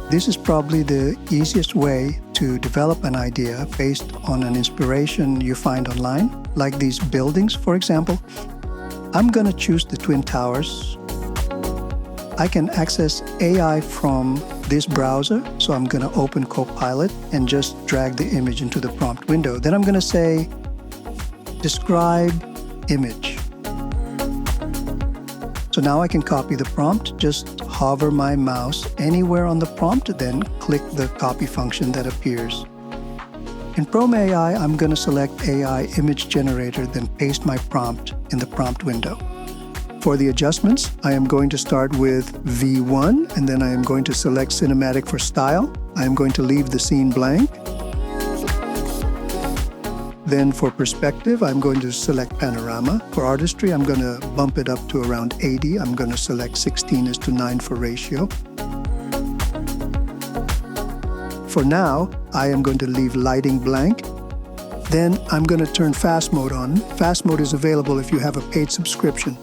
This is probably the easiest way to develop an idea based on an inspiration you find online, like these buildings, for example. I'm going to choose the Twin Towers. I can access AI from this browser, so I'm going to open Copilot and just drag the image into the prompt window. Then I'm going to say, describe image. So now I can copy the prompt, just hover my mouse anywhere on the prompt, then click the copy function that appears. In Prome AI, I'm going to select AI Image Generator, then paste my prompt in the prompt window. For the adjustments, I am going to start with V1, and then I am going to select Cinematic for style. I am going to leave the scene blank. Then for perspective, I'm going to select panorama. For artistry, I'm going to bump it up to around 80. I'm going to select 16:9 for ratio. For now, I am going to leave lighting blank. Then I'm going to turn fast mode on. Fast mode is available if you have a paid subscription.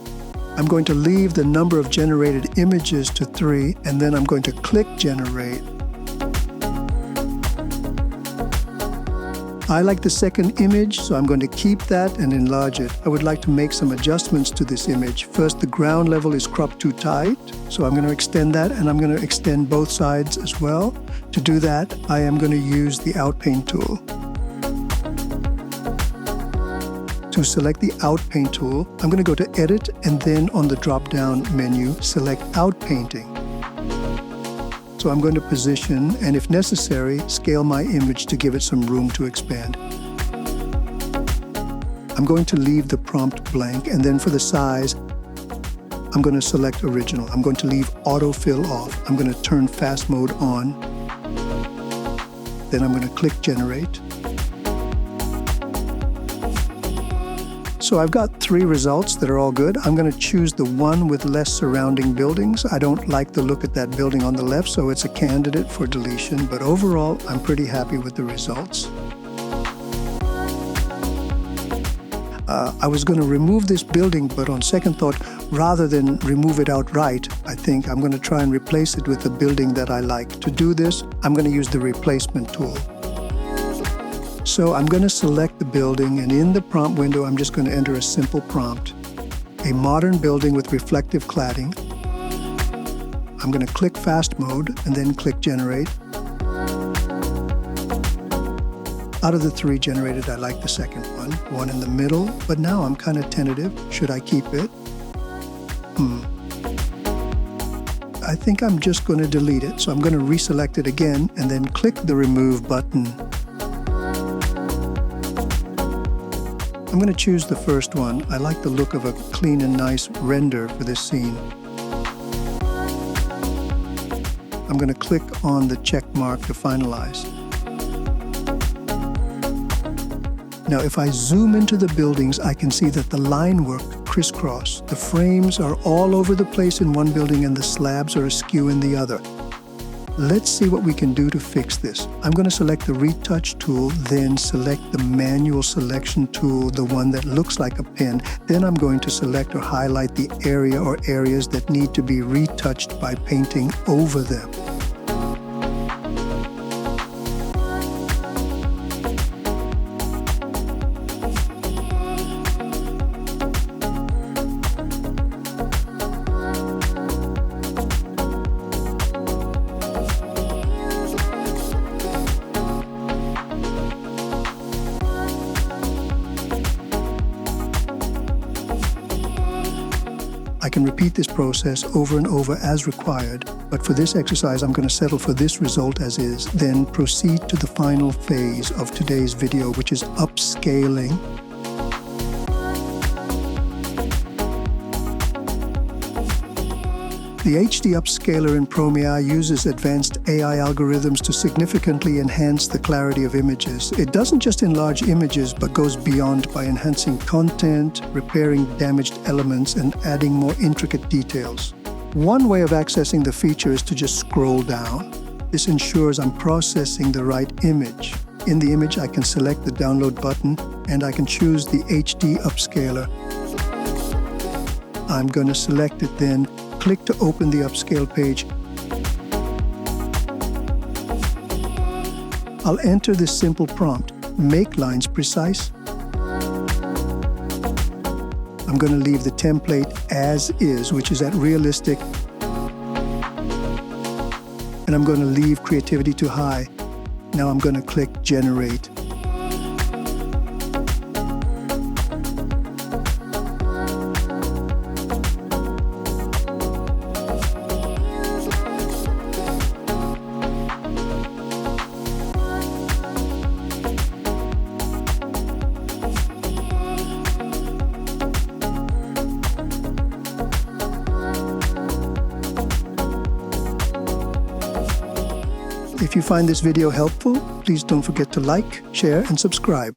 I'm going to leave the number of generated images to 3, and then I'm going to click generate. I like the second image, so I'm going to keep that and enlarge it. I would like to make some adjustments to this image. First, the ground level is cropped too tight, so I'm going to extend that, and I'm going to extend both sides as well. To do that, I am going to use the outpaint tool. To select the outpaint tool, I'm going to go to Edit, and then on the drop-down menu, select Outpainting. So I'm going to position, and if necessary, scale my image to give it some room to expand. I'm going to leave the prompt blank, and then for the size, I'm going to select Original. I'm going to leave Autofill off. I'm going to turn Fast Mode on. Then I'm going to click Generate. So I've got 3 results that are all good. I'm going to choose the one with less surrounding buildings. I don't like the look at that building on the left, so it's a candidate for deletion. But overall, I'm pretty happy with the results. I was going to remove this building, but on second thought, rather than remove it outright, I think I'm going to try and replace it with a building that I like. To do this, I'm going to use the replacement tool. So I'm going to select the building, and in the prompt window, I'm just going to enter a simple prompt. A modern building with reflective cladding. I'm going to click Fast Mode and then click Generate. Out of the 3 generated, I like the second one in the middle, but now I'm kind of tentative. Should I keep it? I think I'm just going to delete it, so I'm going to reselect it again and then click the Remove button. I'm going to choose the first one. I like the look of a clean and nice render for this scene. I'm going to click on the check mark to finalize. Now, if I zoom into the buildings, I can see that the line work crisscross. The frames are all over the place in one building and the slabs are askew in the other. Let's see what we can do to fix this. I'm going to select the retouch tool, then select the manual selection tool, the one that looks like a pen. Then I'm going to select or highlight the area or areas that need to be retouched by painting over them. I can repeat this process over and over as required, but for this exercise I'm going to settle for this result as is, then proceed to the final phase of today's video, which is upscaling. The HD Upscaler in Prome AI uses advanced AI algorithms to significantly enhance the clarity of images. It doesn't just enlarge images, but goes beyond by enhancing content, repairing damaged elements, and adding more intricate details. One way of accessing the feature is to just scroll down. This ensures I'm processing the right image. In the image, I can select the download button, and I can choose the HD Upscaler. I'm going to select it then. Click to open the upscale page. I'll enter this simple prompt, make lines precise. I'm going to leave the template as is, which is at realistic. And I'm going to leave creativity to high. Now I'm going to click generate. If you find this video helpful, please don't forget to like, share, and subscribe.